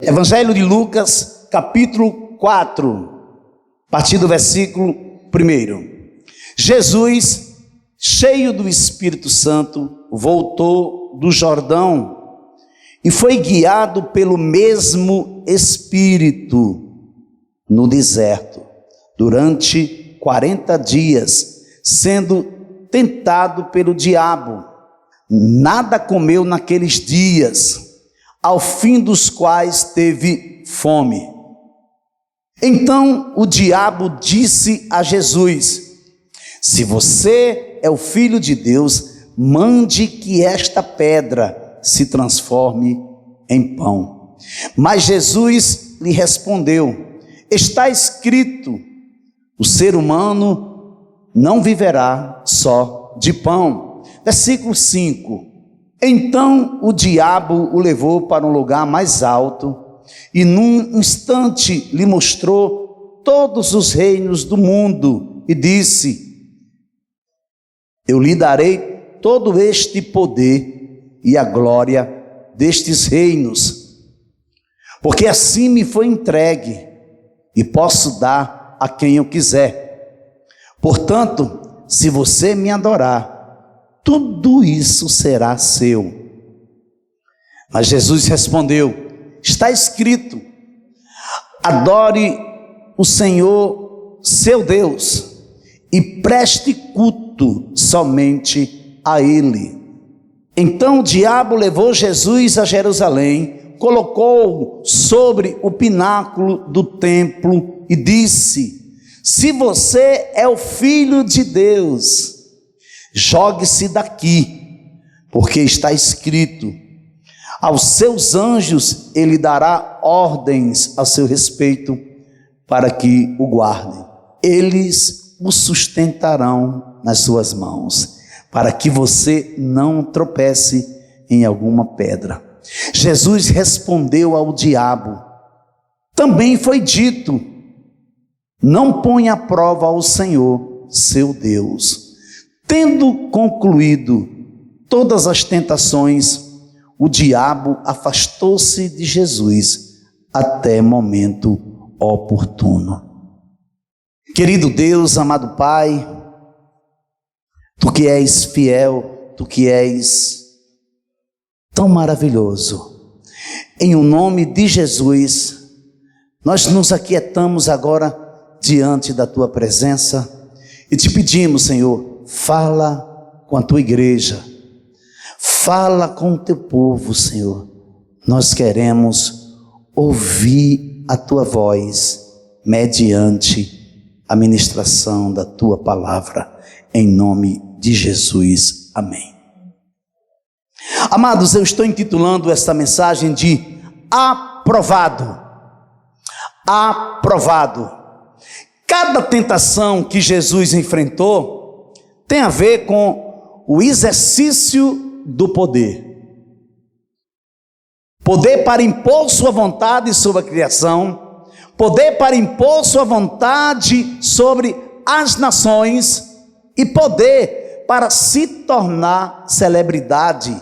Evangelho de Lucas, capítulo 4, a partir do versículo 1. Jesus, cheio do Espírito Santo, voltou do Jordão e foi guiado pelo mesmo Espírito no deserto, durante 40 dias, sendo tentado pelo diabo. Nada comeu naqueles dias, ao fim dos quais teve fome. Então o diabo disse a Jesus: se você é o Filho de Deus, mande que esta pedra se transforme em pão. Mas Jesus lhe respondeu: está escrito, o ser humano não viverá só de pão. Versículo 5. Então o diabo o levou para um lugar mais alto e num instante lhe mostrou todos os reinos do mundo e disse: eu lhe darei todo este poder e a glória destes reinos, porque assim me foi entregue e posso dar a quem eu quiser. Portanto, se você me adorar, tudo isso será seu. Mas Jesus respondeu: está escrito, adore o Senhor seu Deus e preste culto somente a Ele. Então o diabo levou Jesus a Jerusalém, colocou-o sobre o pináculo do templo e disse: se você é o Filho de Deus, jogue-se daqui, porque está escrito, aos seus anjos ele dará ordens a seu respeito, para que o guardem. Eles o sustentarão nas suas mãos, para que você não tropece em alguma pedra. Jesus respondeu ao diabo: também foi dito, não ponha à prova ao Senhor, seu Deus. Tendo concluído todas as tentações, o diabo afastou-se de Jesus até momento oportuno. Querido Deus, amado Pai, Tu que és fiel, Tu que és tão maravilhoso, em o nome de Jesus, nós nos aquietamos agora diante da Tua presença e Te pedimos, Senhor, fala com a Tua igreja, fala com o Teu povo, Senhor. Nós queremos ouvir a Tua voz mediante a ministração da Tua palavra, em nome de Jesus, amém. Amados, eu estou intitulando esta mensagem de aprovado. Aprovado. Cada tentação que Jesus enfrentou tem a ver com o exercício do poder. Poder para impor sua vontade sobre a criação, poder para impor sua vontade sobre as nações e poder para se tornar celebridade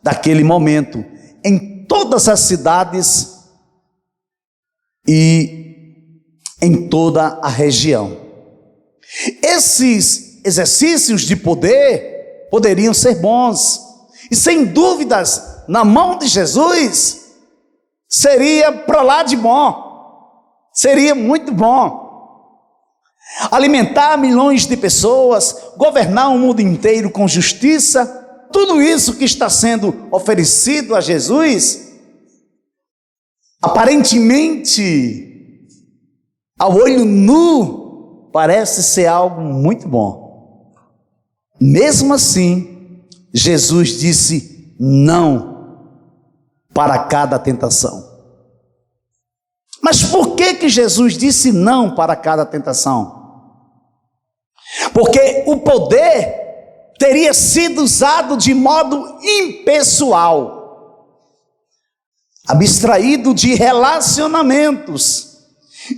daquele momento em todas as cidades e em toda a região. Esses exercícios de poder poderiam ser bons, e sem dúvidas, na mão de Jesus, seria para lá de bom, seria muito bom. Alimentar milhões de pessoas, governar o mundo inteiro com justiça, tudo isso que está sendo oferecido a Jesus, aparentemente, ao olho nu, parece ser algo muito bom. Mesmo assim, Jesus disse não para cada tentação. Mas por que Jesus disse não para cada tentação? Porque o poder teria sido usado de modo impessoal, abstraído de relacionamentos,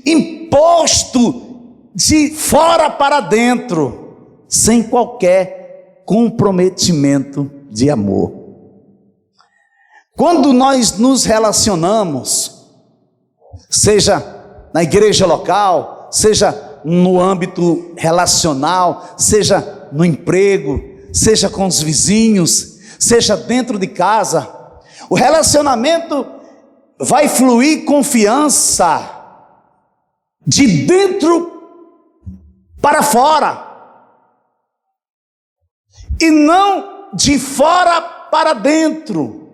imposto de fora para dentro, sem qualquer comprometimento de amor. Quando nós nos relacionamos, seja na igreja local, seja no âmbito relacional, seja no emprego, seja com os vizinhos, seja dentro de casa. O relacionamento vai fluir confiança de dentro para fora, e não de fora para dentro.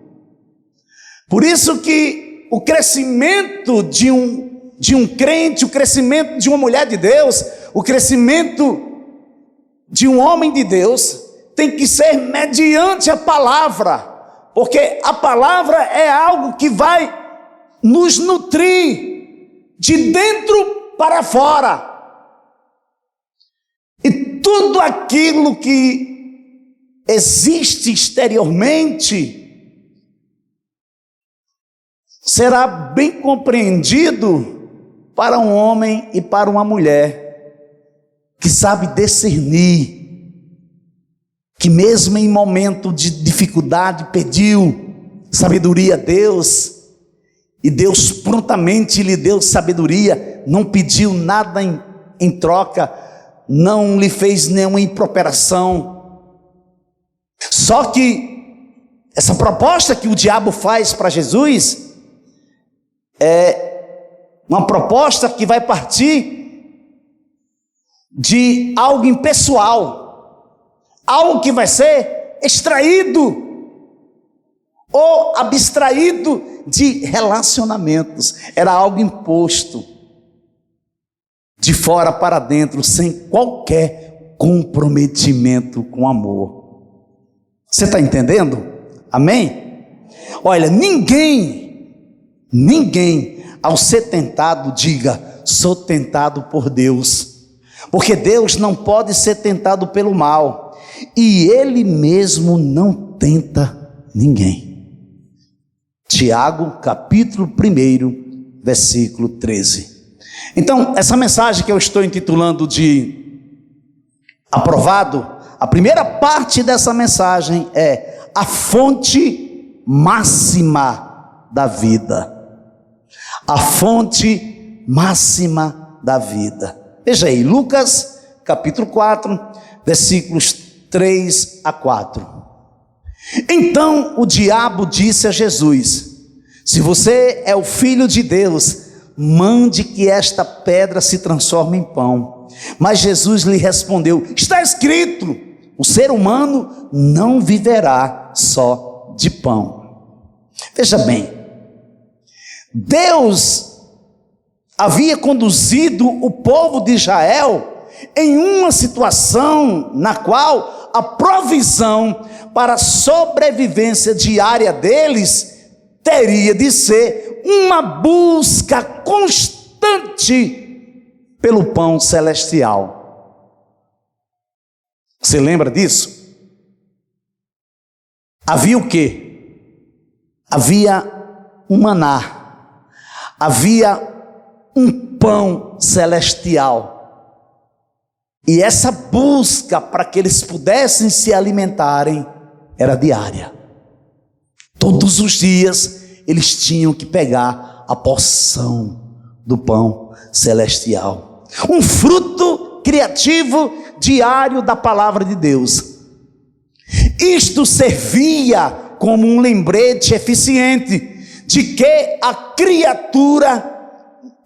Por isso que o crescimento de um crente, o crescimento de uma mulher de Deus, o crescimento de um homem de Deus tem que ser mediante a palavra, porque a palavra é algo que vai nos nutrir de dentro para fora. E tudo aquilo que existe exteriormente será bem compreendido para um homem e para uma mulher que sabe discernir, que mesmo em momento de dificuldade pediu sabedoria a Deus, e Deus prontamente lhe deu sabedoria, não pediu nada em troca, não lhe fez nenhuma improperação. Só que essa proposta que o diabo faz para Jesus é uma proposta que vai partir de algo impessoal, algo que vai ser extraído ou abstraído de relacionamentos. Era algo imposto de fora para dentro, sem qualquer comprometimento com amor. Você está entendendo? Amém? Olha, ninguém ao ser tentado diga: sou tentado por Deus, porque Deus não pode ser tentado pelo mal, e Ele mesmo não tenta ninguém. Tiago, capítulo 1, versículo 13. Então, essa mensagem que eu estou intitulando de aprovado, a primeira parte dessa mensagem é a fonte máxima da vida. A fonte máxima da vida. Veja aí, Lucas, capítulo 4, versículos 3 a 4. Então o diabo disse a Jesus: se você é o Filho de Deus, mande que esta pedra se transforme em pão. Mas Jesus lhe respondeu: está escrito, o ser humano não viverá só de pão. Veja bem, Deus havia conduzido o povo de Israel em uma situação na qual a provisão para a sobrevivência diária deles teria de ser uma busca constante pelo pão celestial. Você lembra disso? Havia o quê? Havia um maná, havia um pão celestial. E essa busca para que eles pudessem se alimentarem era diária. Todos os dias eles tinham que pegar a porção do pão celestial. Um fruto criativo diário da palavra de Deus. Isto servia como um lembrete eficiente de que a criatura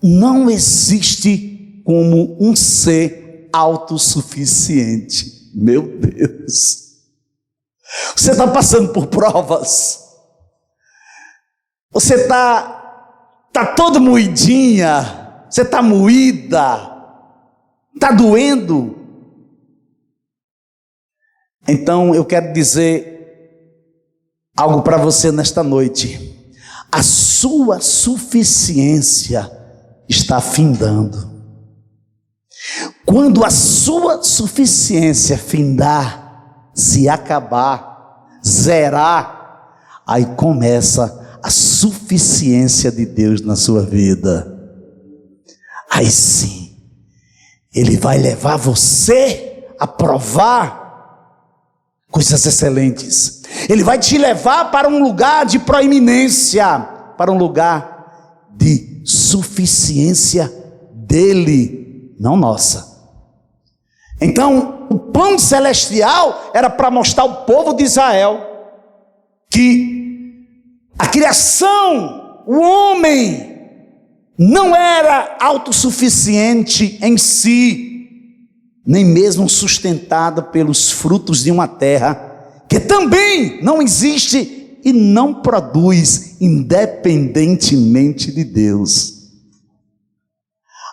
não existe como um ser autossuficiente. Meu Deus! Você está passando por provas, você está todo moidinha, você está moída, está doendo. Então eu quero dizer algo para você nesta noite: a sua suficiência está findando. Quando a sua suficiência findar, se acabar, zerar, aí começa a suficiência de Deus na sua vida. Aí sim, Ele vai levar você a provar coisas excelentes. Ele vai te levar para um lugar de proeminência, para um lugar de suficiência dele, não nossa. Então, o plano celestial era para mostrar ao povo de Israel que a criação, o homem, não era autossuficiente em si, nem mesmo sustentada pelos frutos de uma terra que também não existe e não produz independentemente de Deus.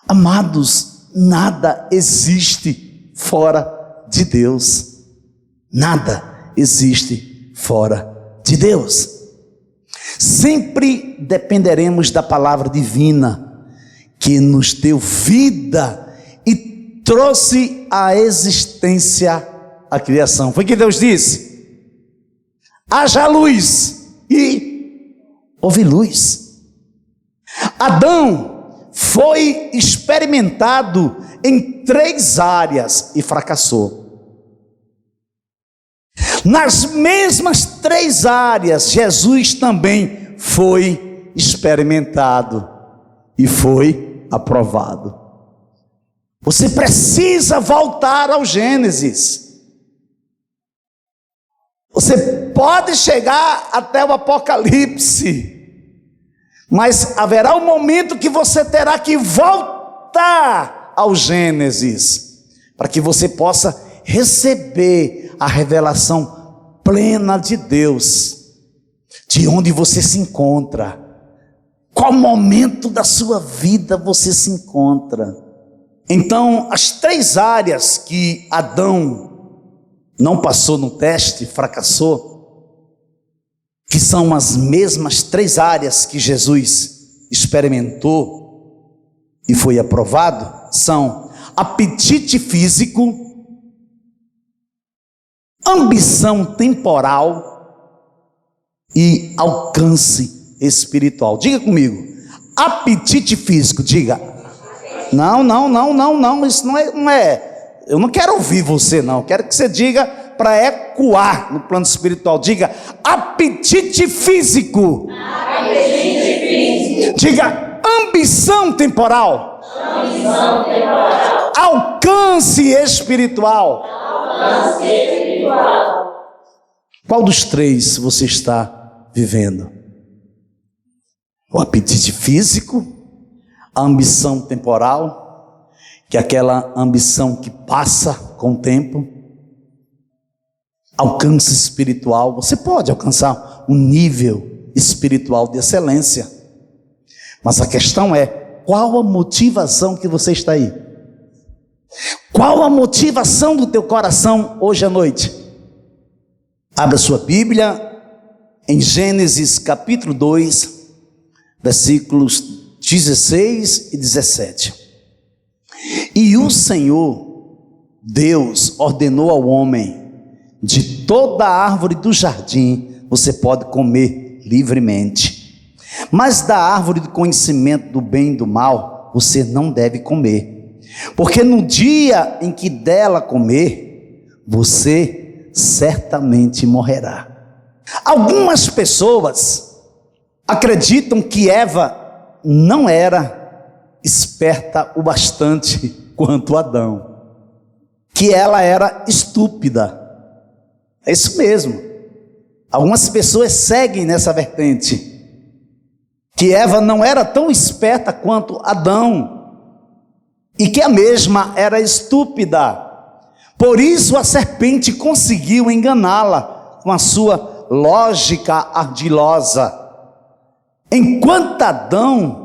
Amados, nada existe fora de Deus. Nada existe fora de Deus. Sempre dependeremos da palavra divina que nos deu vida e trouxe à existência a criação. Foi o que Deus disse: haja luz, e houve luz. Adão foi experimentado em 3 áreas e fracassou. Nas mesmas 3 áreas, Jesus também foi experimentado e foi aprovado. Você precisa voltar ao Gênesis. Você pode chegar até o Apocalipse, mas haverá um momento que você terá que voltar ao Gênesis, para que você possa receber a revelação plena de Deus, de onde você se encontra, qual momento da sua vida você se encontra. Então, as 3 áreas que Adão não passou no teste, fracassou, que são as mesmas 3 áreas que Jesus experimentou e foi aprovado, são apetite físico, ambição temporal e alcance espiritual. Diga comigo, apetite físico, diga. Não, isso não é. Eu não quero ouvir você, não. Eu quero que você diga para ecoar no plano espiritual. Diga, apetite físico. Apetite físico. Diga, ambição temporal. Ambição temporal. Alcance espiritual. Alcance espiritual. Qual dos 3 você está vivendo? O apetite físico, a ambição temporal, que é aquela ambição que passa com o tempo. Alcance espiritual, você pode alcançar um nível espiritual de excelência, mas a questão é, qual a motivação que você está aí? Qual a motivação do teu coração hoje à noite? Abra sua Bíblia em Gênesis capítulo 2, versículos 16 e 17. E o Senhor Deus ordenou ao homem: de toda a árvore do jardim você pode comer livremente, mas da árvore do conhecimento do bem e do mal você não deve comer, porque no dia em que dela comer, você certamente morrerá. Algumas pessoas acreditam que Eva não era esperta o bastante quanto Adão, que ela era estúpida. É isso mesmo. Algumas pessoas seguem nessa vertente, que Eva não era tão esperta quanto Adão, e que a mesma era estúpida. Por isso a serpente conseguiu enganá-la com a sua lógica ardilosa, enquanto Adão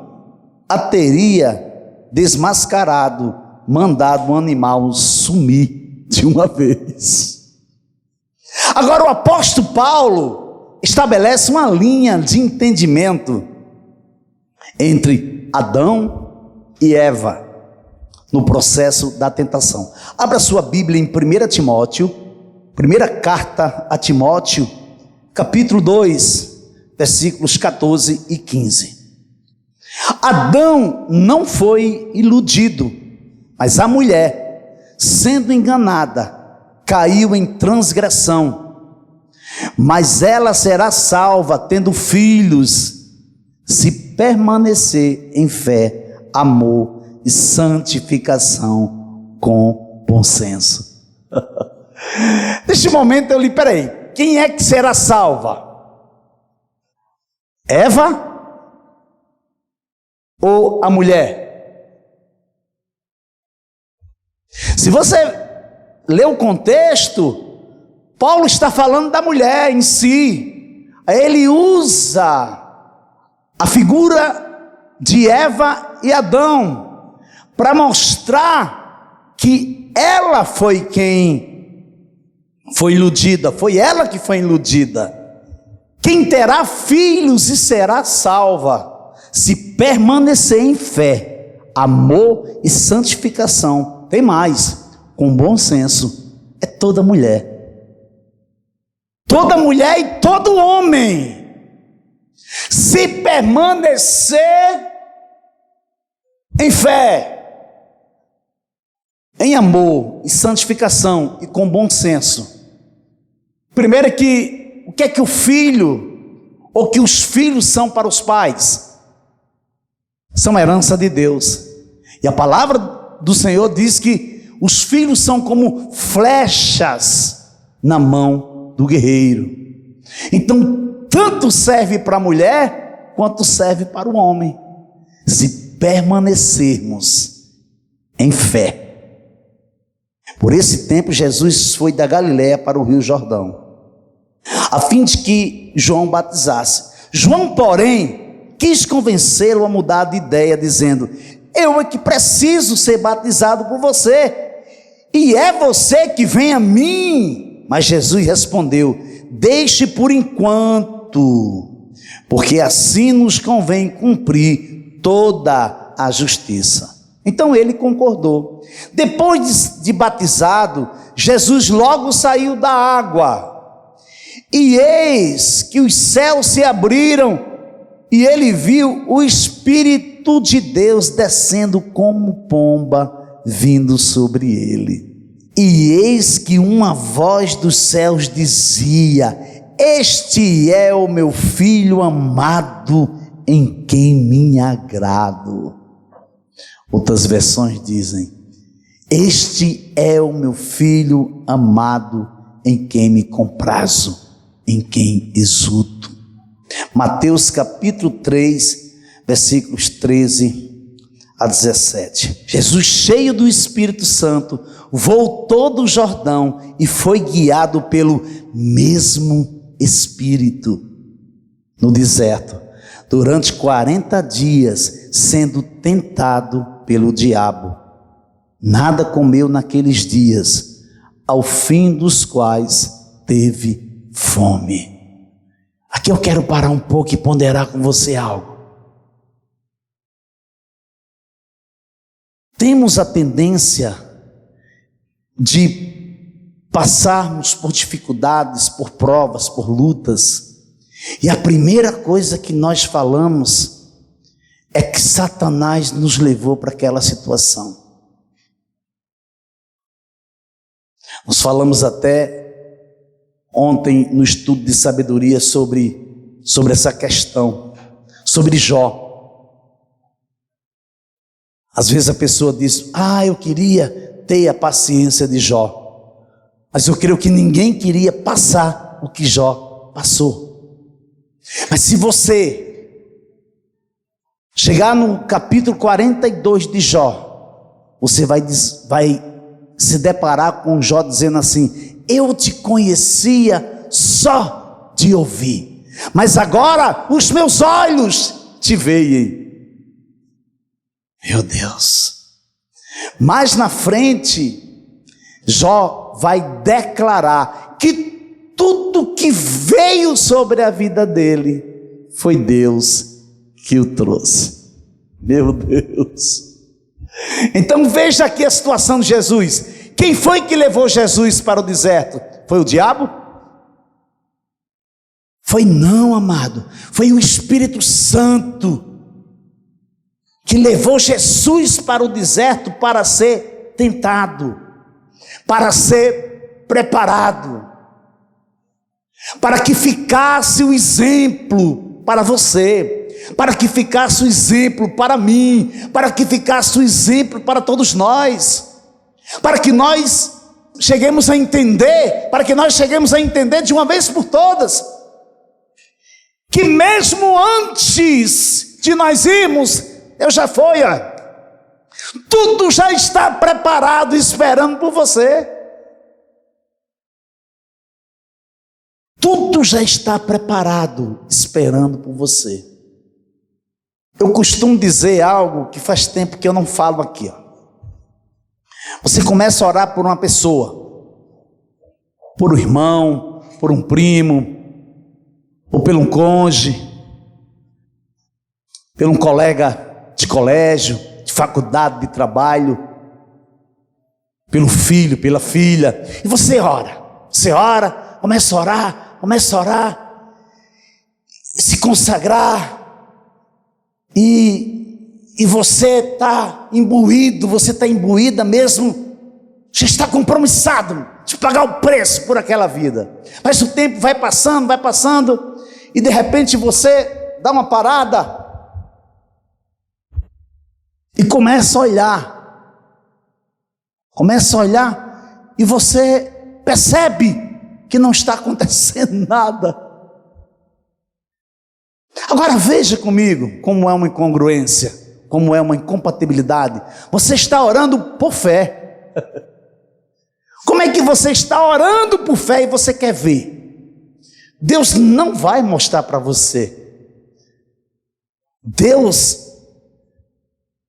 a teria desmascarado, mandado o animal sumir de uma vez. Agora o apóstolo Paulo estabelece uma linha de entendimento entre Adão e Eva no processo da tentação. Abra sua Bíblia em 1 Timóteo, primeira carta a Timóteo, capítulo 2, versículos 14 e 15. Adão não foi iludido, mas a mulher, sendo enganada, caiu em transgressão, mas ela será salva tendo filhos, se permanecer em fé, amor e santificação com bom senso. Neste momento eu li, peraí, quem é que será salva? Eva ou a mulher? Se você ler o contexto, Paulo está falando da mulher em si. Ele usa a figura de Eva e Adão para mostrar que ela foi quem foi iludida, foi ela que foi iludida. Quem terá filhos e será salva, se permanecer em fé, amor e santificação. Tem mais, com bom senso, é toda mulher. Toda mulher e todo homem, se permanecer em fé, em amor e santificação e com bom senso. Primeiro o que é que o filho, ou que os filhos são para os pais? São herança de Deus. E a palavra do Senhor diz que os filhos são como flechas na mão do guerreiro. Então, tanto serve para a mulher, quanto serve para o homem, se permanecermos em fé. Por esse tempo, Jesus foi da Galiléia para o Rio Jordão, a fim de que João batizasse. João, porém, quis convencê-lo a mudar de ideia, dizendo: eu é que preciso ser batizado por você, e é você que vem a mim. Mas Jesus respondeu: deixe por enquanto, porque assim nos convém cumprir toda a justiça. Então ele concordou. Depois de batizado, Jesus logo saiu da água, e eis que os céus se abriram, e ele viu o Espírito de Deus descendo como pomba, vindo sobre ele. E eis que uma voz dos céus dizia: este é o meu filho amado, em quem me agrado. Outras versões dizem: este é o meu filho amado, em quem me comprazo, em quem exulto. Mateus capítulo 3, versículos 13 a 17. Jesus, cheio do Espírito Santo, voltou do Jordão e foi guiado pelo mesmo Espírito no deserto, durante 40 dias, sendo tentado pelo diabo. Nada comeu naqueles dias, ao fim dos quais teve fome. Aqui eu quero parar um pouco e ponderar com você algo. Temos a tendência de passarmos por dificuldades, por provas, por lutas, e a primeira coisa que nós falamos é que Satanás nos levou para aquela situação. Nós falamos até ontem no estudo de sabedoria sobre essa questão, sobre Jó. Às vezes a pessoa diz: eu queria ter a paciência de Jó, mas eu creio que ninguém queria passar o que Jó passou. Mas se você chegar no capítulo 42 de Jó, você vai se deparar com Jó dizendo assim: eu te conhecia só de ouvir, mas agora os meus olhos te veem. Meu Deus. Mais na frente, Jó vai declarar que tudo que veio sobre a vida dele foi Deus que o trouxe. Meu Deus. Então veja aqui a situação de Jesus. Quem foi que levou Jesus para o deserto? Foi o diabo? Foi não, amado. Foi o Espírito Santo que levou Jesus para o deserto para ser tentado, para ser preparado, para que ficasse o exemplo para você. para que ficasse o exemplo para mim, para que ficasse o exemplo para todos nós, para que nós cheguemos a entender, de uma vez por todas, que mesmo antes de nós irmos, Deus já foi, tudo já está preparado, esperando por você. Tudo já está preparado, esperando por você. Eu costumo dizer algo que faz tempo que eu não falo aqui. Você começa a orar por uma pessoa, por um irmão, por um primo, ou por um cônjuge, por um colega de colégio, de faculdade, de trabalho, pelo filho, pela filha, e você ora, começa a orar, se consagrar, e você está imbuído, você está imbuída mesmo, já está compromissado de pagar o preço por aquela vida. Mas o tempo vai passando, e de repente você dá uma parada e começa a olhar, e você percebe que não está acontecendo nada. Agora veja comigo como é uma incongruência, como é uma incompatibilidade. Você está orando por fé. Como é que você está orando por fé e você quer ver? Deus não vai mostrar para você. Deus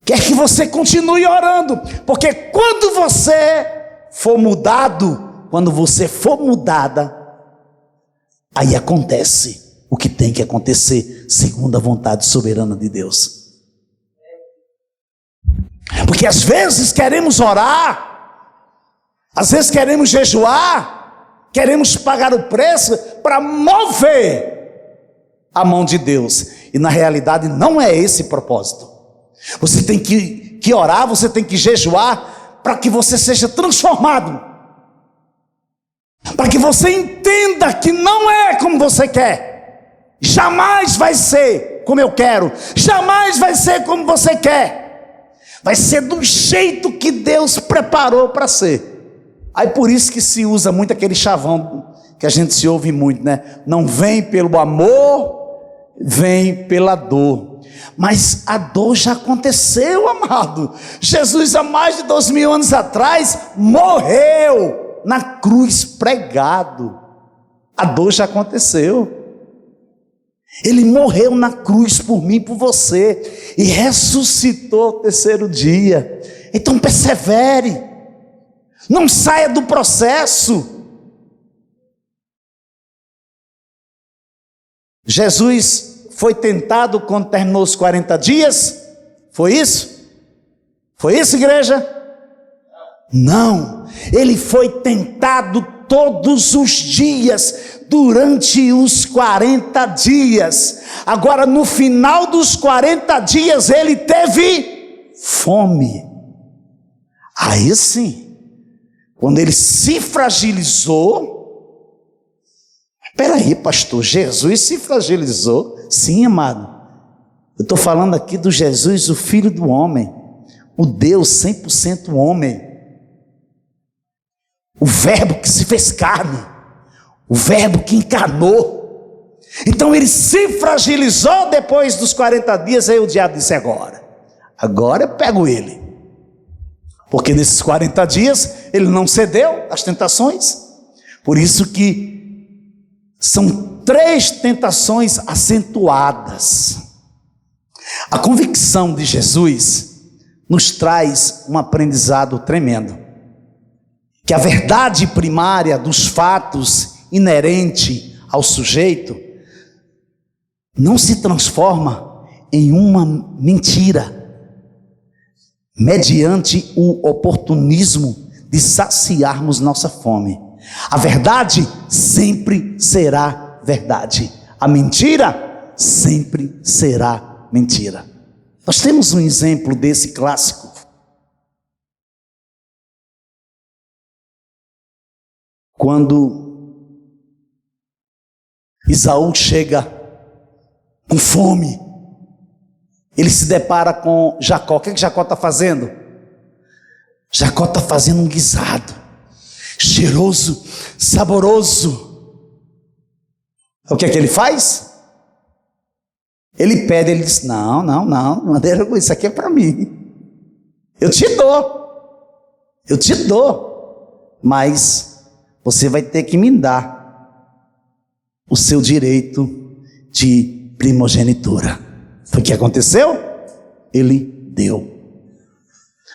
quer que você continue orando, porque quando você for mudado, quando você for mudada, aí acontece o que tem que acontecer, segundo a vontade soberana de Deus. Porque às vezes queremos orar, às vezes queremos jejuar, queremos pagar o preço para mover a mão de Deus, e na realidade não é esse o propósito. Você tem que orar, você tem que jejuar para que você seja transformado, para que você entenda que não é como você quer, jamais vai ser como eu quero, jamais vai ser como você quer, vai ser do jeito que Deus preparou para ser. Aí por isso que se usa muito aquele chavão que a gente se ouve muito, né? Não vem pelo amor, vem pela dor. Mas a dor já aconteceu, amado. Jesus, há mais de 2000 anos atrás, morreu na cruz pregado. A dor já aconteceu. Ele morreu na cruz por mim, por você, e ressuscitou ao terceiro dia. Então persevere, não saia do processo. Jesus foi tentado quando terminou os 40 dias? Foi isso? Foi isso, igreja? Não, ele foi tentado todos os dias, durante os 40 dias. Agora no final dos 40 dias ele teve fome. Aí sim, quando ele se fragilizou. Espera aí, pastor, Jesus se fragilizou? Sim, amado, eu estou falando aqui do Jesus, o Filho do homem, o Deus 100% homem, o verbo que se fez carne, o verbo que encarnou. Então ele se fragilizou depois dos 40 dias. Aí o diabo disse: agora eu pego ele, porque nesses 40 dias ele não cedeu às tentações. Por isso que são 3 tentações acentuadas. A convicção de Jesus nos traz um aprendizado tremendo, que a verdade primária dos fatos inerente ao sujeito não se transforma em uma mentira, mediante o oportunismo de saciarmos nossa fome. A verdade sempre será verdade, a mentira sempre será mentira. Nós temos um exemplo desse clássico. Quando Esaú chega com fome ele se depara com Jacó. O que Jacó está fazendo? Jacó está fazendo um guisado, cheiroso, saboroso. O que é que ele faz? Ele pede, ele diz: não, isso aqui é para mim. Eu te dou, mas você vai ter que me dar o seu direito de primogenitura. Foi o que aconteceu? Ele deu.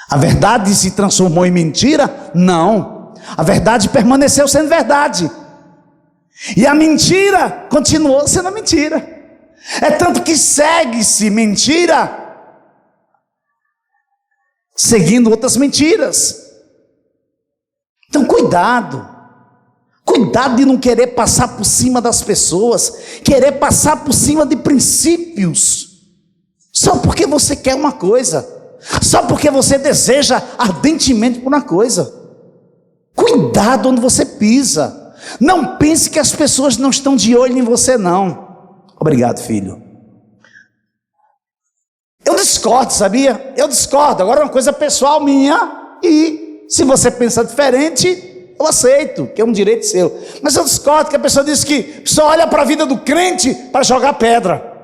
A verdade se transformou em mentira? Não. A verdade permaneceu sendo verdade. E a mentira continuou sendo mentira. É tanto que segue-se mentira, seguindo outras mentiras. Então cuidado de não querer passar por cima das pessoas, querer passar por cima de princípios, só porque você quer uma coisa, só porque você deseja ardentemente por uma coisa. Cuidado onde você pisa. Não pense que as pessoas não estão de olho em você, não. Obrigado, filho. Eu discordo, sabia? Eu discordo. Agora é uma coisa pessoal minha, e se você pensa diferente, eu aceito, que é um direito seu. Mas eu discordo que a pessoa diz que só olha para a vida do crente para jogar pedra.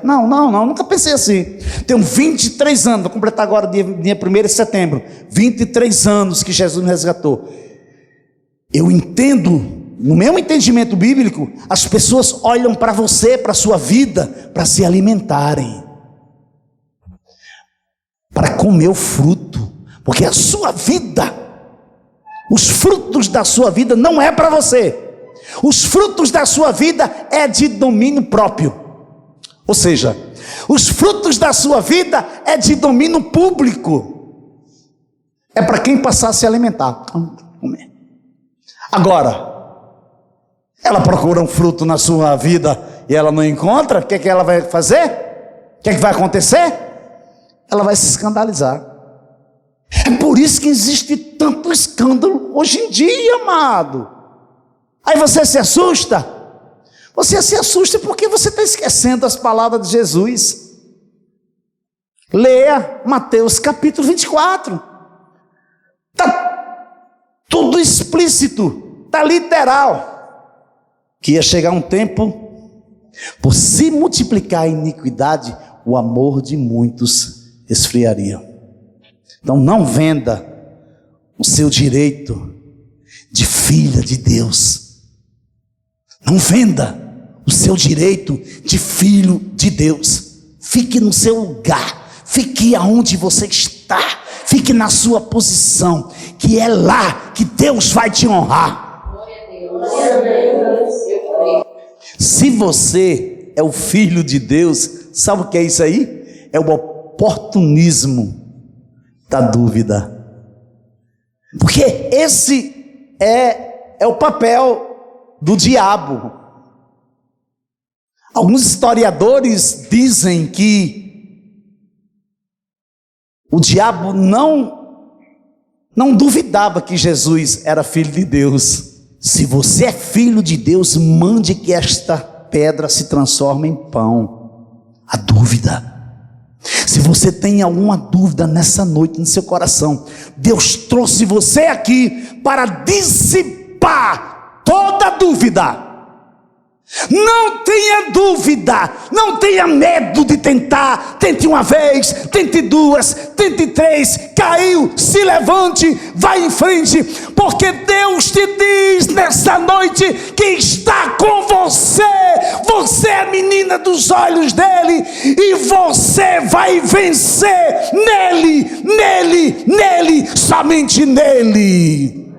Não, nunca pensei assim. Tenho 23 anos, vou completar agora dia 1º de setembro, 23 anos que Jesus me resgatou. Eu entendo, no meu entendimento bíblico, as pessoas olham para você, para a sua vida, para se alimentarem, para comer o fruto, porque a sua vida, os frutos da sua vida não é para você. Os frutos da sua vida é de domínio próprio. Ou seja, os frutos da sua vida é de domínio público. É para quem passar a se alimentar. Comer. Agora, ela procura um fruto na sua vida e ela não encontra, o que ela vai fazer? O que vai acontecer? Ela vai se escandalizar. É por isso que existe tanto escândalo hoje em dia, amado. Aí você se assusta. Você se assusta porque você está esquecendo as palavras de Jesus. Leia Mateus capítulo 24. Está tudo explícito, está literal. Que ia chegar um tempo, por se multiplicar a iniquidade, o amor de muitos esfriaria. Então não venda o seu direito de filha de Deus. Não venda o seu direito de filho de Deus. Fique no seu lugar, fique aonde você está, fique na sua posição, que é lá que Deus vai te honrar. Se você é o filho de Deus, sabe o que é isso aí? É o oportunismo da dúvida, porque esse é o papel do diabo. Alguns historiadores dizem que o diabo não duvidava que Jesus era filho de Deus. Se você é filho de Deus, mande que esta pedra se transforme em pão. A dúvida. Se você tem alguma dúvida nessa noite no seu coração, Deus trouxe você aqui para dissipar toda dúvida. Não tenha dúvida, não tenha medo de tentar. Tente uma vez, tente duas, tente três. Caiu, se levante, vai em frente, porque Deus te diz nessa noite que está com você. Você é a menina dos olhos dele, e você vai vencer nele, somente nele.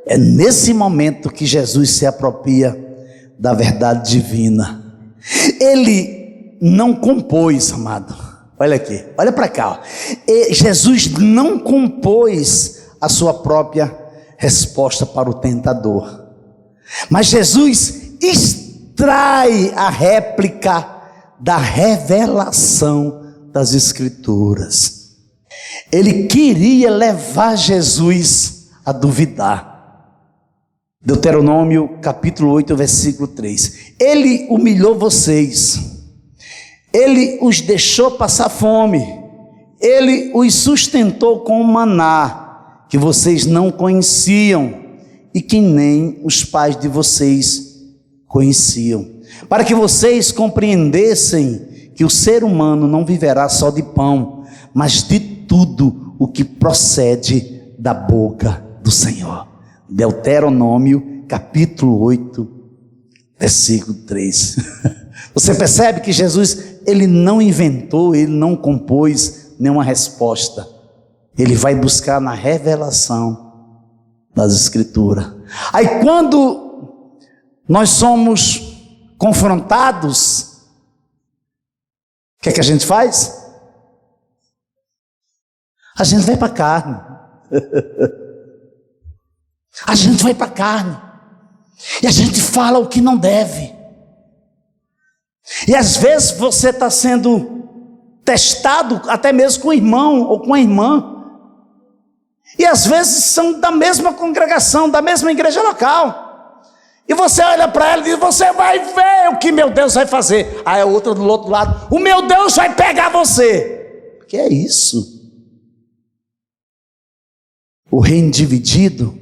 É nesse momento que Jesus se apropria da verdade divina. Ele não compôs, amado. Olha aqui, olha para cá. Jesus não compôs a sua própria resposta para o tentador, mas Jesus extrai a réplica da revelação das Escrituras. Ele queria levar Jesus a duvidar. Deuteronômio capítulo 8, versículo 3. Ele humilhou vocês, Ele os deixou passar fome, Ele os sustentou com o maná, que vocês não conheciam, e que nem os pais de vocês conheciam, para que vocês compreendessem que o ser humano não viverá só de pão, mas de tudo o que procede da boca do Senhor. Deuteronômio capítulo 8, versículo 3. Você percebe que Jesus, ele não inventou, ele não compôs nenhuma resposta. Ele vai buscar na revelação das Escrituras. Aí quando nós somos confrontados, o que é que a gente faz? A gente vai para a carne. A gente vai para a carne. E a gente fala o que não deve. E às vezes você está sendo testado até mesmo com o irmão ou com a irmã. E às vezes são da mesma congregação, da mesma igreja local. E você olha para ela e diz: você vai ver o que meu Deus vai fazer. Aí a outra do outro lado: o meu Deus vai pegar você. O que é isso? O reino dividido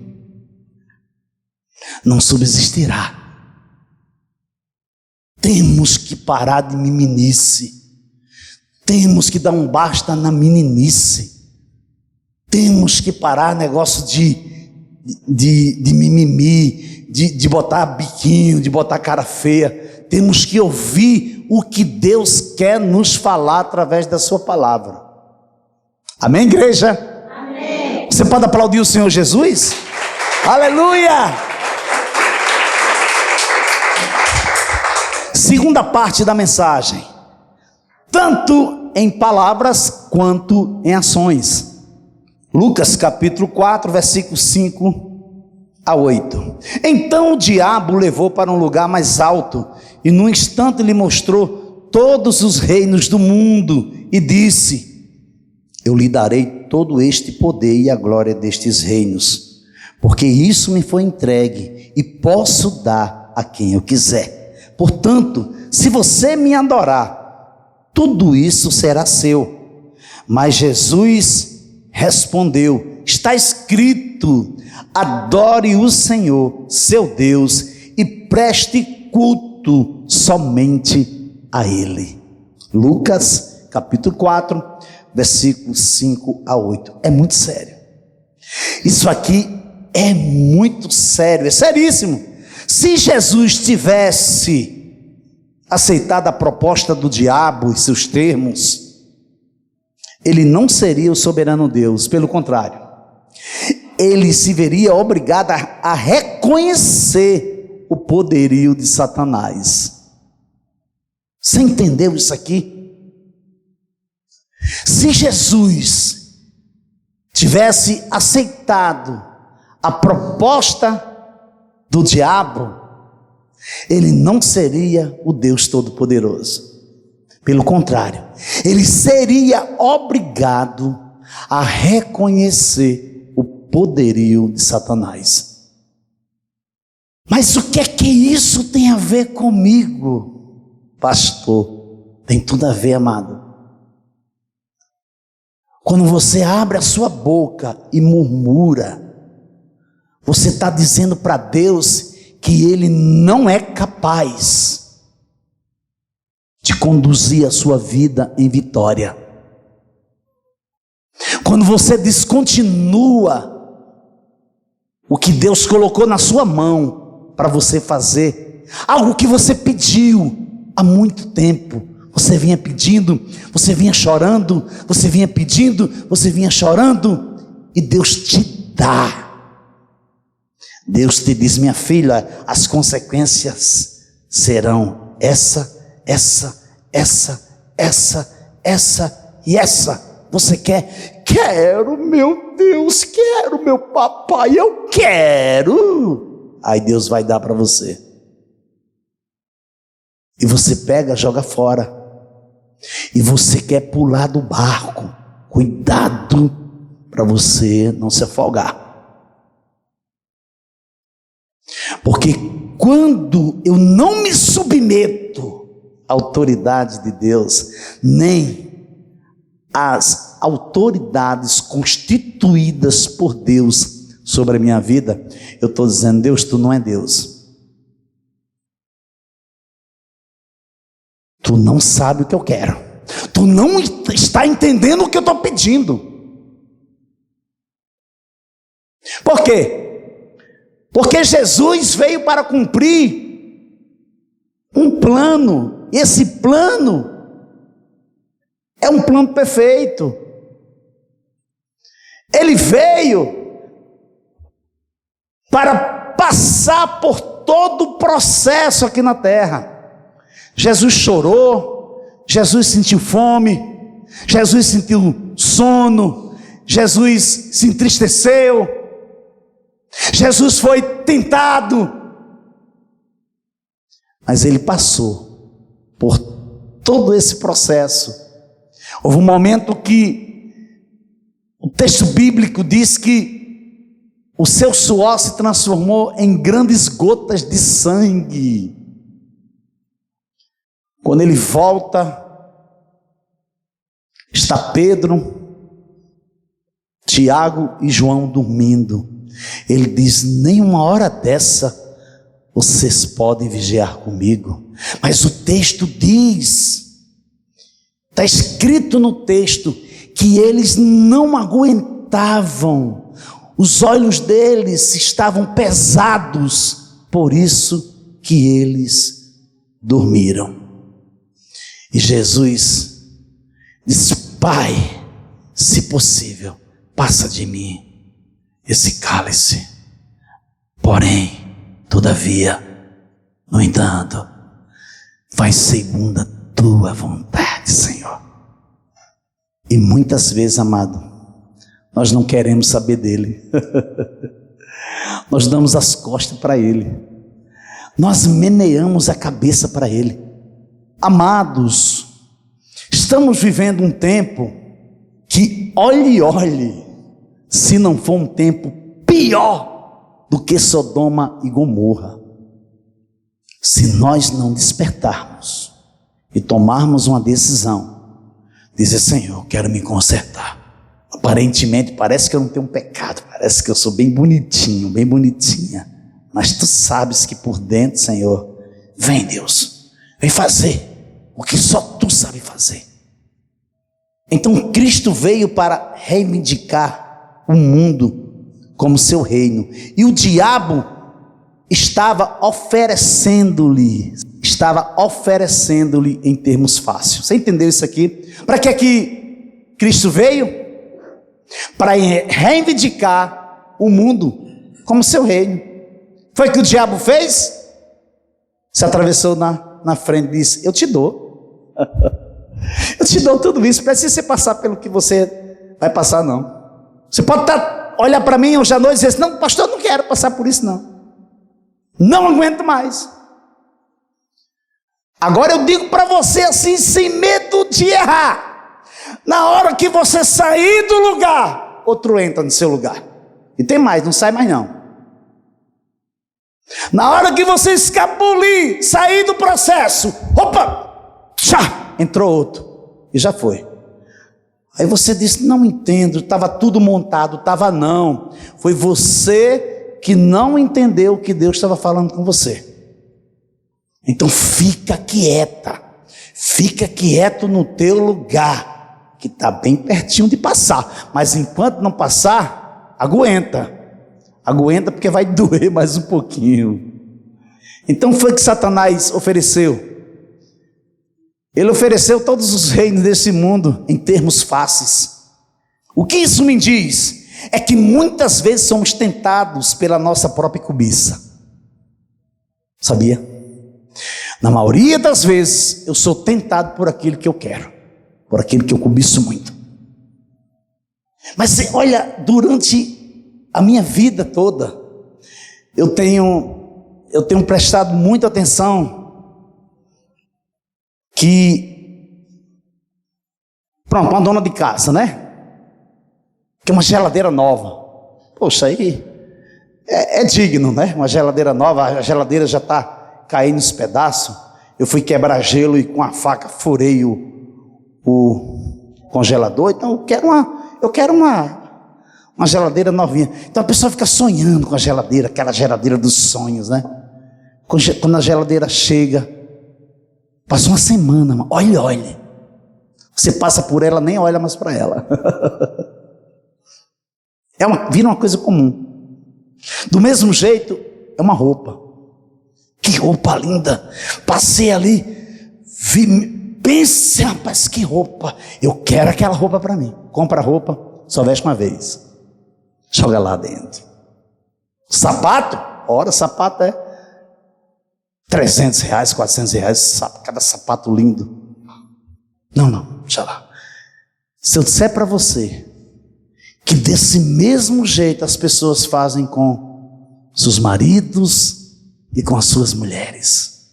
não subsistirá. Temos que parar de miminice. Temos que dar um basta na meninice. Temos que parar negócio de mimimi, de botar biquinho, de botar cara feia. Temos que ouvir o que Deus quer nos falar através da sua palavra. Amém, igreja? Amém. Você pode aplaudir o Senhor Jesus? Aleluia! Segunda parte da mensagem: tanto em palavras quanto em ações. Lucas capítulo 4, versículos 5 a 8. Então o diabo o levou para um lugar mais alto e num instante lhe mostrou todos os reinos do mundo e disse: eu lhe darei todo este poder e a glória destes reinos, porque isso me foi entregue e posso dar a quem eu quiser. Portanto, se você me adorar, tudo isso será seu. Mas Jesus respondeu: está escrito, adore o Senhor, seu Deus, e preste culto somente a Ele. Lucas capítulo 4, versículos 5 a 8. É muito sério. Isso aqui é muito sério, é seríssimo. Se Jesus tivesse aceitado a proposta do diabo e seus termos, ele não seria o soberano Deus. Pelo contrário, ele se veria obrigado a reconhecer o poderio de Satanás. Você entendeu isso aqui? Se Jesus tivesse aceitado a proposta do diabo, ele não seria o Deus Todo-Poderoso. Pelo contrário, ele seria obrigado a reconhecer o poderio de Satanás. Mas o que é que isso tem a ver comigo, pastor? Tem tudo a ver, amado. Quando você abre a sua boca e murmura, você está dizendo para Deus que Ele não é capaz de conduzir a sua vida em vitória. Quando você descontinua o que Deus colocou na sua mão para você fazer, algo que você pediu há muito tempo, você vinha pedindo, você vinha chorando, você vinha pedindo, você vinha chorando, e Deus te dá. Deus te diz: minha filha, as consequências serão essa e essa. Você quer? Quero, meu Deus, quero, meu papai, eu quero. Aí Deus vai dar para você. E você pega, joga fora. E você quer pular do barco. Cuidado para você não se afogar. Porque quando eu não me submeto autoridade de Deus, nem as autoridades constituídas por Deus sobre a minha vida, eu estou dizendo: Deus, tu não é Deus. Tu não sabe o que eu quero. Tu não está entendendo o que eu estou pedindo. Por quê? Porque Jesus veio para cumprir um plano. E esse plano é um plano perfeito. Ele veio para passar por todo o processo aqui na terra. Jesus chorou, Jesus sentiu fome, Jesus sentiu sono, Jesus se entristeceu, Jesus foi tentado, mas ele passou por todo esse processo. Houve um momento que o texto bíblico diz que o seu suor se transformou em grandes gotas de sangue. Quando ele volta, está Pedro, Tiago e João dormindo. Ele diz: nem uma hora dessa vocês podem vigiar comigo. Mas o texto diz, está escrito no texto, que eles não aguentavam, os olhos deles estavam pesados, por isso que eles dormiram. E Jesus disse: Pai, se possível, passa de mim esse cálice. Porém, todavia, no entanto, faz segundo a tua vontade, Senhor. E muitas vezes, amado, nós não queremos saber dele. Nós damos as costas para ele. Nós meneamos a cabeça para ele. Amados, estamos vivendo um tempo que, olhe, se não for um tempo pior do que Sodoma e Gomorra, se nós não despertarmos e tomarmos uma decisão, dizer: Senhor, eu quero me consertar. Aparentemente parece que eu não tenho um pecado, parece que eu sou bem bonitinho, bem bonitinha, mas tu sabes que por dentro, Senhor, vem Deus, vem fazer o que só tu sabe fazer. Então Cristo veio para reivindicar o mundo como seu reino, e o diabo estava oferecendo-lhe em termos fáceis. Você entendeu isso aqui? Para que Cristo veio? Para reivindicar o mundo como seu reino. Foi o que o diabo fez? Se atravessou na frente e disse: eu te dou. Eu te dou tudo isso. Não precisa você passar pelo que você vai passar, não. Você pode olhar para mim hoje à noite e dizer: não, pastor, eu não quero passar por isso, não aguento mais. Agora eu digo para você assim, sem medo de errar: na hora que você sair do lugar, outro entra no seu lugar. E tem mais, não sai mais não. Na hora que você escapulir, sair do processo, opa, tchá, entrou outro, e já foi. Aí você disse: não entendo, estava tudo montado. Estava não, foi você que não entendeu o que Deus estava falando com você. Então fica quieto no teu lugar, que está bem pertinho de passar, mas enquanto não passar, aguenta porque vai doer mais um pouquinho. Então foi que Satanás ofereceu. Ele ofereceu todos os reinos desse mundo em termos fáceis. O que isso me diz? É que muitas vezes somos tentados pela nossa própria cobiça. Sabia? Na maioria das vezes eu sou tentado por aquilo que eu quero, por aquilo que eu cobiço muito. Mas olha, durante a minha vida toda, eu tenho prestado muita atenção que, pronto, uma dona de casa, né? Que uma geladeira nova, poxa, aí é digno, né? Uma geladeira nova, a geladeira já está caindo nos pedaços, eu fui quebrar gelo e com a faca furei o congelador. Então eu quero uma geladeira novinha. Então a pessoa fica sonhando com a geladeira, aquela geladeira dos sonhos, né? Quando a geladeira chega, passa uma semana, olha. Você passa por ela, nem olha mais para ela. Vira uma coisa comum. Do mesmo jeito, é uma roupa. Que roupa linda. Passei ali, pense, rapaz, que roupa. Eu quero aquela roupa para mim. Compra a roupa, só veste uma vez. Joga lá dentro. Sapato? Ora, sapato é R$300, R$400, cada sapato lindo. Não, deixa lá. Se eu disser para você que desse mesmo jeito as pessoas fazem com seus maridos e com as suas mulheres.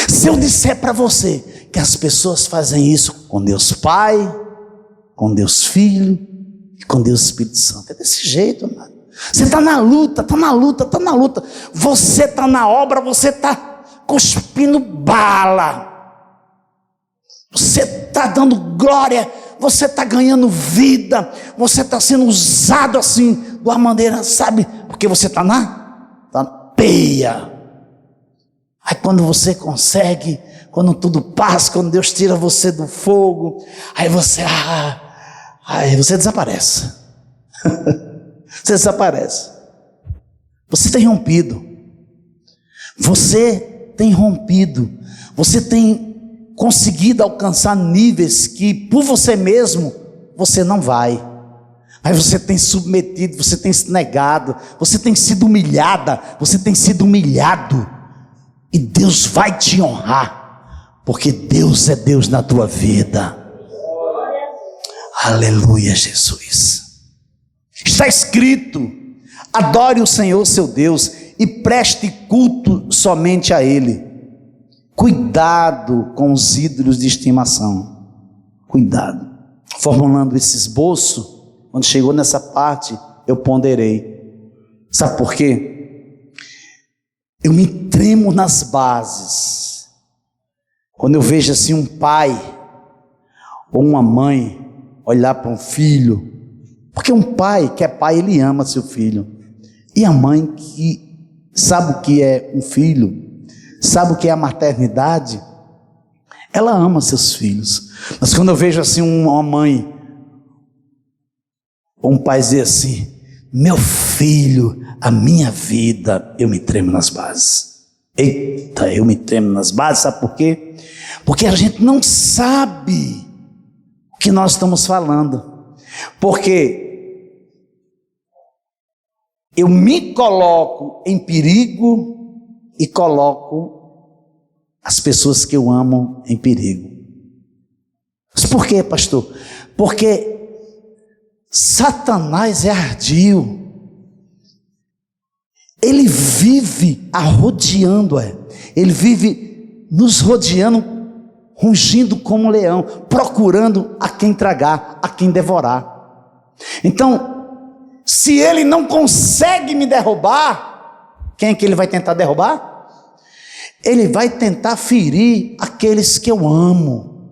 Se eu disser para você que as pessoas fazem isso com Deus Pai, com Deus Filho e com Deus Espírito Santo. É desse jeito, amado. Você está na luta. Você está na obra, você está cuspindo bala. Você está dando glória, você está ganhando vida, você está sendo usado assim, de uma maneira, sabe? Porque você está na peia. Aí quando você consegue, quando tudo passa, quando Deus tira você do fogo, aí você desaparece. Você desaparece. Você tem rompido. Você tem conseguido alcançar níveis que por você mesmo você não vai. Mas você tem submetido, você tem se negado, você tem sido humilhada, você tem sido humilhado. E Deus vai te honrar, porque Deus é Deus na tua vida. Aleluia, Jesus. Está escrito: adore o Senhor seu Deus e preste culto somente a Ele. Cuidado com os ídolos de estimação. Cuidado. Formulando esse esboço, quando chegou nessa parte, eu ponderei. Sabe por quê? Eu me tremo nas bases. Quando eu vejo assim um pai ou uma mãe olhar para um filho. Porque um pai que é pai, ele ama seu filho. E a mãe que sabe o que é um filho, sabe o que é a maternidade, ela ama seus filhos. Mas quando eu vejo assim uma mãe ou um pai dizer assim: meu filho, a minha vida, eu me tremo nas bases. Eita, eu me tremo nas bases, sabe por quê? Porque a gente não sabe o que nós estamos falando. Porque eu me coloco em perigo e coloco as pessoas que eu amo em perigo. Mas por quê, pastor? Porque Satanás é ardio. Ele vive arrodeando, ele vive nos rodeando, rugindo como um leão, procurando a quem tragar, a quem devorar. Então, se ele não consegue me derrubar, quem é que ele vai tentar derrubar? Ele vai tentar ferir aqueles que eu amo,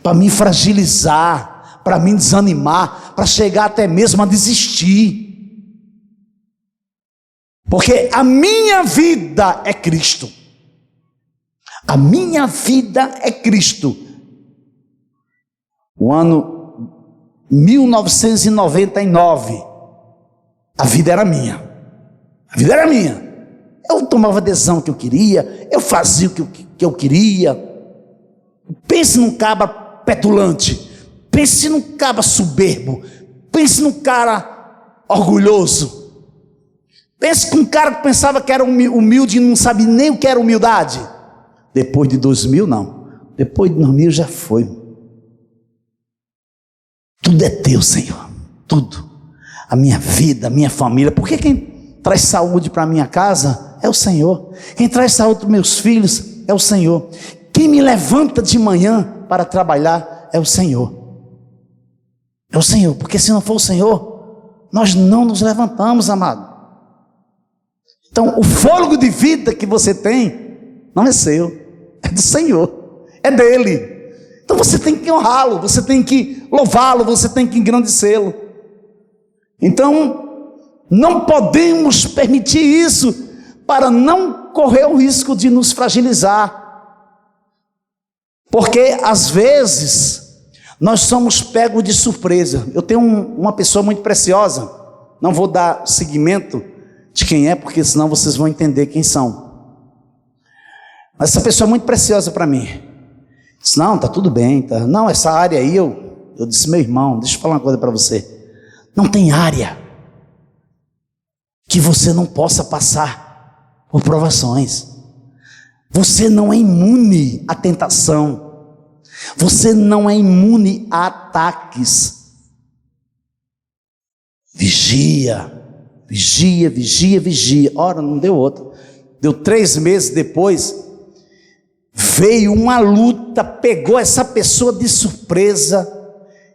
para me fragilizar, para me desanimar, para chegar até mesmo a desistir. Porque a minha vida é Cristo. A minha vida é Cristo. O ano 1999, a vida era minha. A vida era minha. Eu tomava a decisão que eu queria, eu fazia o que eu queria. Pense num cara petulante, pense num cara soberbo, pense num cara orgulhoso. Pense com um cara que pensava que era humilde e não sabia nem o que era humildade. Depois de 2000, não. Depois de 2000 já foi. Tudo é teu, Senhor. Tudo. A minha vida, a minha família. Porque quem traz saúde para a minha casa é o Senhor. Quem traz saúde para os meus filhos é o Senhor. Quem me levanta de manhã para trabalhar é o Senhor. É o Senhor. Porque se não for o Senhor, nós não nos levantamos, amado. Então, o fôlego de vida que você tem não é seu, é do Senhor, é dele. Então você tem que honrá-lo, você tem que louvá-lo, você tem que engrandecê-lo. Então, não podemos permitir isso para não correr o risco de nos fragilizar. Porque, às vezes, nós somos pegos de surpresa. Eu tenho uma pessoa muito preciosa, não vou dar seguimento de quem é, porque senão vocês vão entender quem são. Mas essa pessoa é muito preciosa para mim. Disse, não, tá tudo bem, tá? Não, essa área aí, eu disse, meu irmão, deixa eu falar uma coisa para você. Não tem área que você não possa passar por provações. Você não é imune à tentação. Você não é imune a ataques. Vigia, vigia, vigia, vigia. Ora, não deu outra. Deu 3 meses depois, veio uma luta, pegou essa pessoa de surpresa.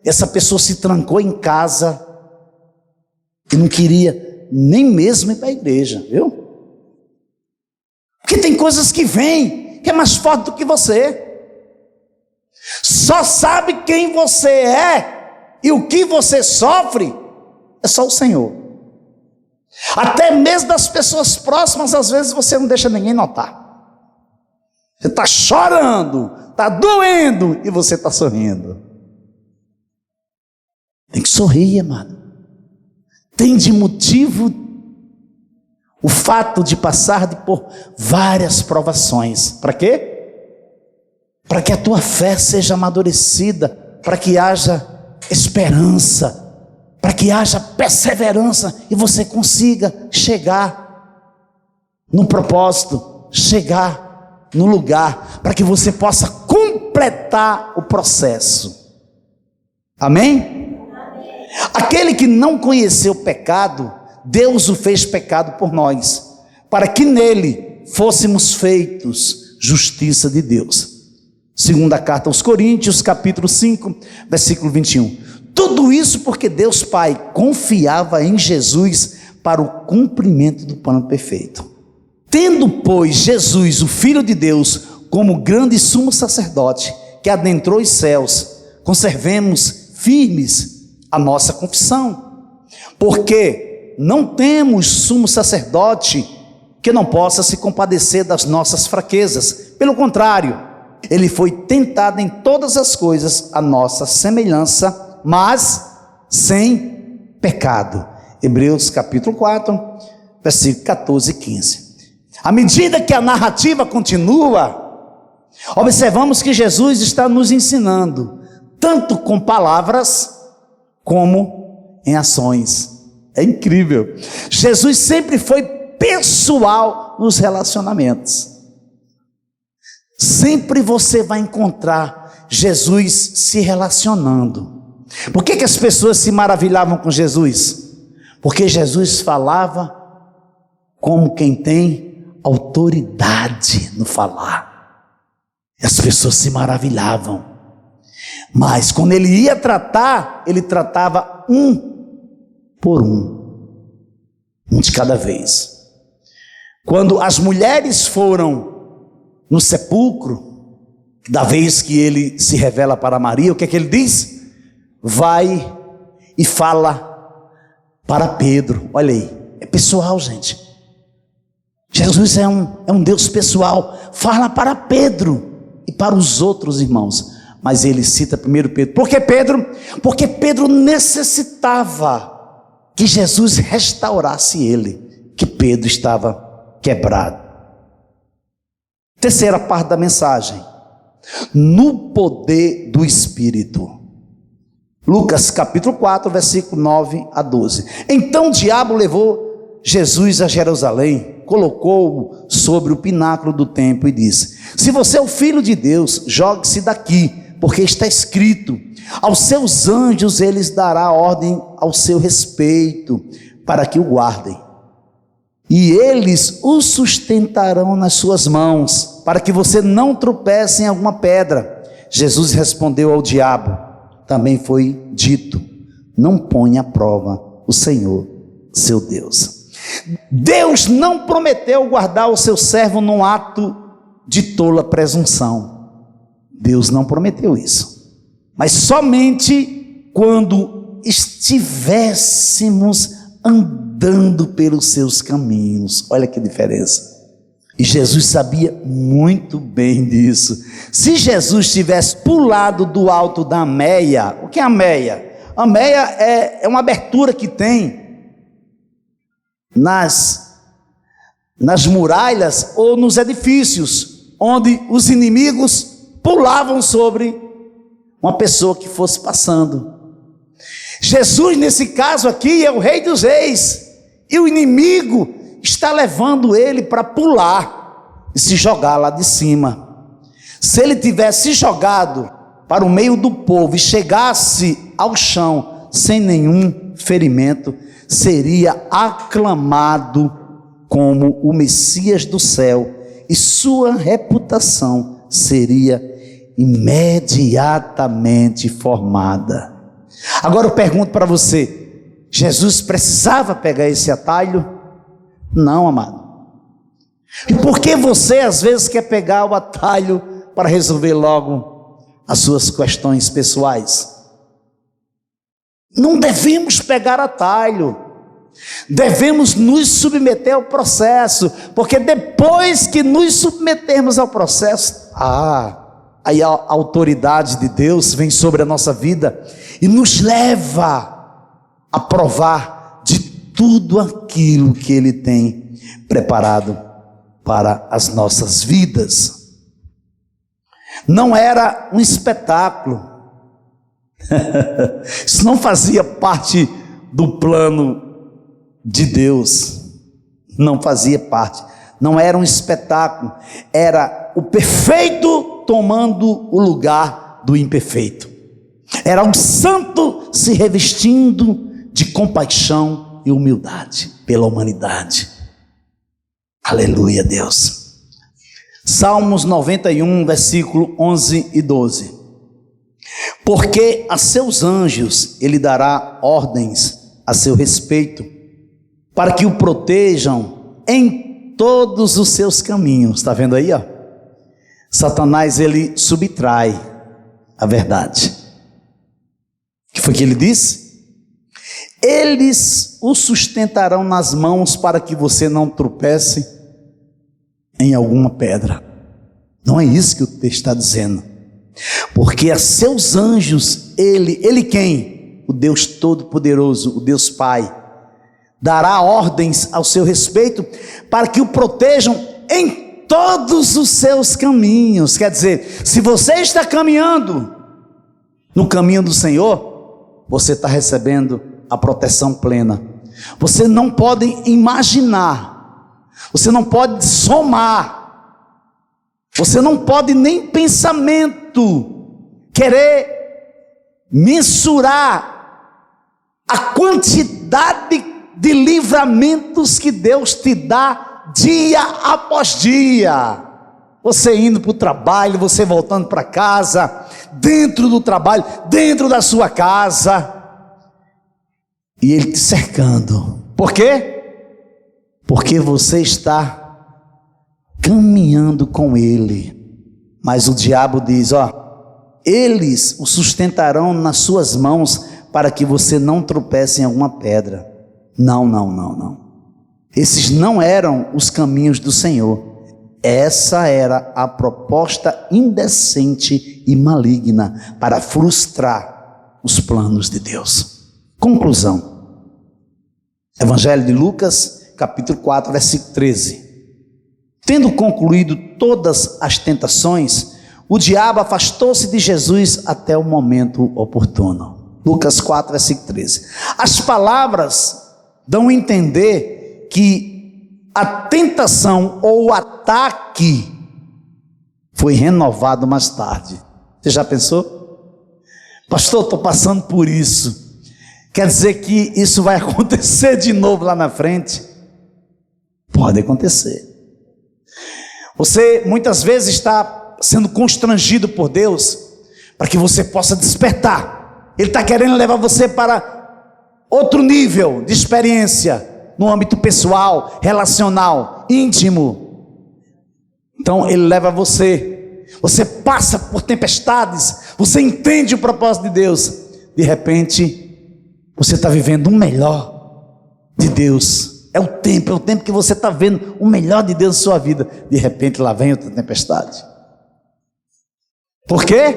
Essa pessoa se trancou em casa e não queria nem mesmo ir para a igreja, viu? Porque tem coisas que vêm, que é mais forte do que você. Só sabe quem você é e o que você sofre é só o Senhor. Até mesmo das pessoas próximas, às vezes você não deixa ninguém notar. Você está chorando, está doendo e você está sorrindo. Tem que sorrir, amado. Tem de motivo o fato de passar por várias provações. Para quê? Para que a tua fé seja amadurecida, para que haja esperança, para que haja perseverança e você consiga chegar no propósito, chegar no lugar, para que você possa completar o processo. Amém? Amém. Aquele que não conheceu o pecado, Deus o fez pecado por nós, para que nele fôssemos feitos justiça de Deus. Segunda carta aos Coríntios, capítulo 5, versículo 21. Tudo isso porque Deus Pai confiava em Jesus para o cumprimento do plano perfeito. Tendo, pois, Jesus, o Filho de Deus, como grande sumo sacerdote, que adentrou os céus, conservemos firmes a nossa confissão, porque não temos sumo sacerdote que não possa se compadecer das nossas fraquezas. Pelo contrário, ele foi tentado em todas as coisas à nossa semelhança, mas sem pecado. Hebreus capítulo 4, versículo 14 e 15. À medida que a narrativa continua, observamos que Jesus está nos ensinando, tanto com palavras como em ações. É incrível. Jesus sempre foi pessoal nos relacionamentos. Sempre você vai encontrar Jesus se relacionando. Por que as pessoas se maravilhavam com Jesus? Porque Jesus falava como quem tem autoridade no falar. E as pessoas se maravilhavam. Mas quando ele ia tratar, ele tratava um por um de cada vez. Quando as mulheres foram no sepulcro, da vez que ele se revela para Maria, o que é que ele diz? Vai e fala para Pedro. Olha aí, é pessoal, gente. Jesus é um Deus pessoal. Fala para Pedro e para os outros irmãos. Mas ele cita primeiro Pedro. Por que Pedro? Porque Pedro necessitava que Jesus restaurasse ele, que Pedro estava quebrado. Terceira parte da mensagem: no poder do Espírito. Lucas capítulo 4, versículo 9 a 12. Então o diabo levou Jesus a Jerusalém, colocou-o sobre o pináculo do templo e disse: se você é o Filho de Deus, jogue-se daqui, porque está escrito: aos seus anjos eles dará ordem ao seu respeito, para que o guardem. E eles o sustentarão nas suas mãos, para que você não tropece em alguma pedra. Jesus respondeu ao diabo: também foi dito, não ponha à prova o Senhor, seu Deus. Deus não prometeu guardar o seu servo num ato de tola presunção. Deus não prometeu isso. Mas somente quando estivéssemos andando pelos seus caminhos. Olha que diferença. E Jesus sabia muito bem disso. Se Jesus tivesse pulado do alto da ameia, o que é a ameia? A ameia é uma abertura que tem nas muralhas ou nos edifícios, onde os inimigos pulavam sobre uma pessoa que fosse passando. Jesus, nesse caso aqui, é o Rei dos Reis, e o inimigo está levando ele para pular e se jogar lá de cima. Se ele tivesse jogado para o meio do povo e chegasse ao chão sem nenhum ferimento, seria aclamado como o Messias do céu, e sua reputação seria imediatamente formada. Agora eu pergunto para você: Jesus precisava pegar esse atalho? Não, amado. E por que você às vezes quer pegar o atalho para resolver logo as suas questões pessoais? Não devemos pegar atalho, devemos nos submeter ao processo, porque depois que nos submetermos ao processo, aí a autoridade de Deus vem sobre a nossa vida e nos leva a provar de tudo aquilo que Ele tem preparado para as nossas vidas. Não era um espetáculo, isso não fazia parte do plano de Deus, não fazia parte, não era um espetáculo, era o perfeito tomando o lugar do imperfeito, era um santo se revestindo de compaixão e humildade pela humanidade. Aleluia, Deus. Salmos 91, versículo 11 e 12. Porque a seus anjos Ele dará ordens a seu respeito, para que o protejam em todos os seus caminhos. Está vendo aí, ó? Satanás, ele subtrai a verdade. O que foi que ele disse? Eles o sustentarão nas mãos para que você não tropece em alguma pedra. Não é isso que o texto está dizendo. Porque a seus anjos, ele quem? O Deus Todo-Poderoso, o Deus Pai, dará ordens ao seu respeito para que o protejam em todos os seus caminhos. Quer dizer, se você está caminhando no caminho do Senhor, você está recebendo a proteção plena. Você não pode imaginar, você não pode somar, você não pode nem pensamento querer mensurar a quantidade de livramentos que Deus te dá dia após dia. Você indo para o trabalho, você voltando para casa, dentro do trabalho, dentro da sua casa, e Ele te cercando. Por quê? Porque você está caminhando com Ele. Mas o diabo diz, eles o sustentarão nas suas mãos para que você não tropece em alguma pedra. Não. Esses não eram os caminhos do Senhor. Essa era a proposta indecente e maligna para frustrar os planos de Deus. Conclusão. Evangelho de Lucas, capítulo 4, versículo 13. Tendo concluído todas as tentações, o diabo afastou-se de Jesus até o momento oportuno. Lucas 4, versículo 13. As palavras dão a entender que a tentação ou o ataque foi renovado mais tarde. Você já pensou? Pastor, estou passando por isso. Quer dizer que isso vai acontecer de novo lá na frente? Pode acontecer. Você muitas vezes está sendo constrangido por Deus para que você possa despertar. Ele está querendo levar você para outro nível de experiência no âmbito pessoal, relacional, íntimo. Então Ele leva você. Você passa por tempestades. Você entende o propósito de Deus. De repente, você está vivendo o melhor de Deus. É o tempo que você está vendo o melhor de Deus na sua vida. De repente, lá vem outra tempestade. Por quê?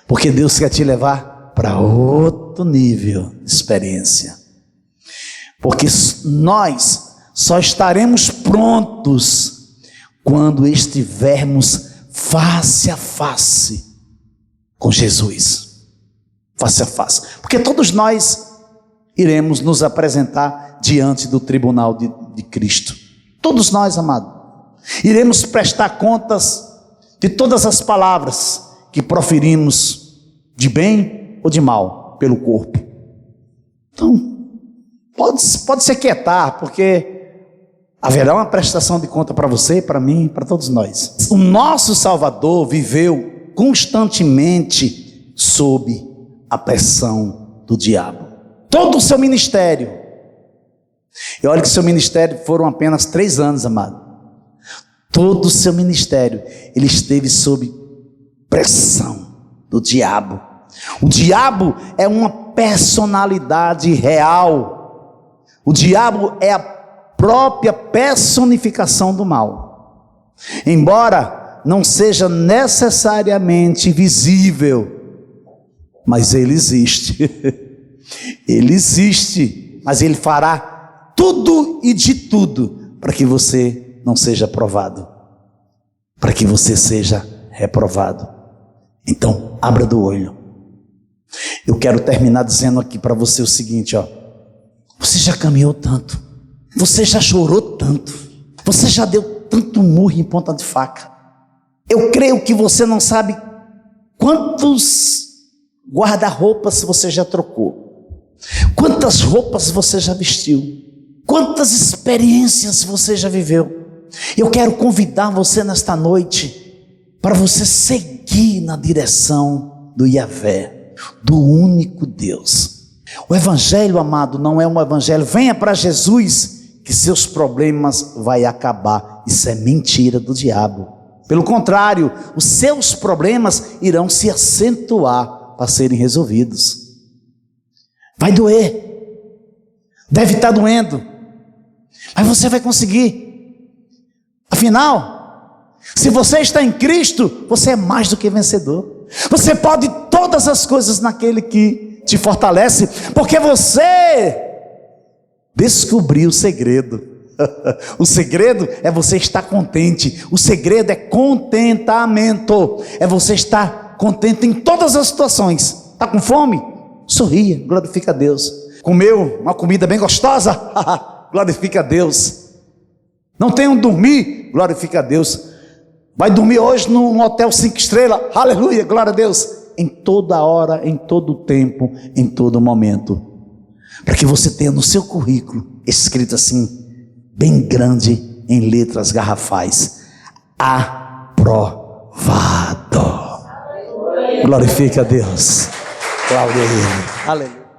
Porque Deus quer te levar para outro nível de experiência. Porque nós só estaremos prontos quando estivermos face a face com Jesus. Face a face. Porque todos nós iremos nos apresentar diante do tribunal de Cristo. Todos nós, amado. Iremos prestar contas de todas as palavras que proferimos, de bem ou de mal, pelo corpo. Então, pode se aquietar, porque haverá uma prestação de conta para você, para mim, para todos nós. O nosso Salvador viveu constantemente sob a pressão do diabo. Todo o seu ministério. E olha que seu ministério foram apenas 3 anos, amado. Todo o seu ministério, ele esteve sob pressão do diabo. O diabo é uma personalidade real. O diabo é a própria personificação do mal. Embora não seja necessariamente visível, mas ele existe. Ele existe, mas ele fará tudo e de tudo para que você não seja aprovado, para que você seja reprovado. Então, abra do olho. Eu quero terminar dizendo aqui para você o seguinte, ó. Você já caminhou tanto, você já chorou tanto, você já deu tanto murro em ponta de faca. Eu creio que você não sabe quantos guarda-roupas você já trocou, quantas roupas você já vestiu, quantas experiências você já viveu. Eu quero convidar você nesta noite para você seguir na direção do Yahvé, do único Deus. O evangelho, amado, não é um evangelho, venha para Jesus que seus problemas vai acabar. Isso é mentira do diabo. Pelo contrário, os seus problemas irão se acentuar para serem resolvidos. Vai doer, deve estar doendo, mas você vai conseguir. Afinal, se você está em Cristo, você é mais do que vencedor. Você pode todas as coisas naquele que te fortalece, porque você descobriu o segredo. O segredo é você estar contente. O segredo é contentamento. É você estar contente em todas as situações. Está com fome? Sorria, glorifica a Deus. Comeu uma comida bem gostosa? Glorifica a Deus. Não tem onde dormir? Glorifica a Deus. Vai dormir hoje num hotel 5 estrelas? Aleluia, glória a Deus. Em toda hora, em todo tempo, em todo momento. Para que você tenha no seu currículo escrito assim, bem grande, em letras garrafais: aprovado. Glorifica a Deus. Glória a Ele. Aleluia.